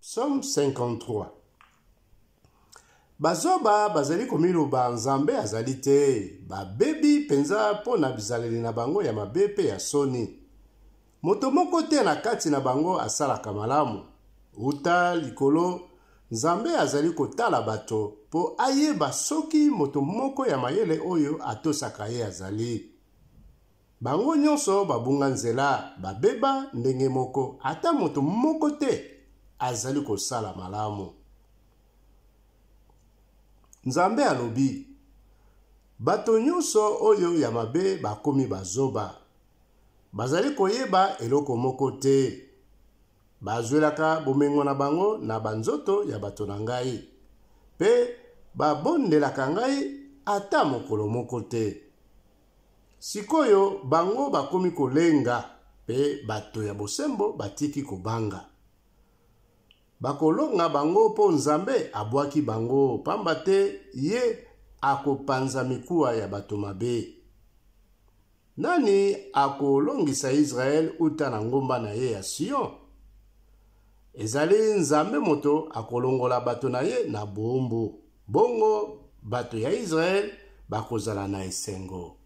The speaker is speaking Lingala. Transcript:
Psaume 53. Bazoba bazali komiloba nzambe azali te, babebi penza po na bizaleli na bango ya mabe pe ya soni. Moto moko te na kati na bango asalaka malamu. Uta likolo, nzambe azali kotala bato po ayeba soki moto moko ya mayele oyo atosaka ye azali. Bango nyonso babunga nzela, babeba ndenge moko, ata moto moko te azali kosala malamu. Nzambe alobi, bato nyonso oyo ya mabe bakomi bazoba. Bazali koyeba eloko moko te. Bazwelaka bomengo na bango na banzoto ya bato na ngai. Pe babondelaka ngai ata mokolo moko te. Sikoyo bango bakomi kolenga, pe bato ya bosembo batiki kobanga. Bakolonga bango po nzambe abwaki bango, pamba te ye akopanza mikuwa ya bato mabe. Nani akolongisa Israel uta na ngomba na ye ya Sion? Ezali nzambe moto akolongola bato na ye na bombo. Bongo bato ya Israel bakozala na esengo.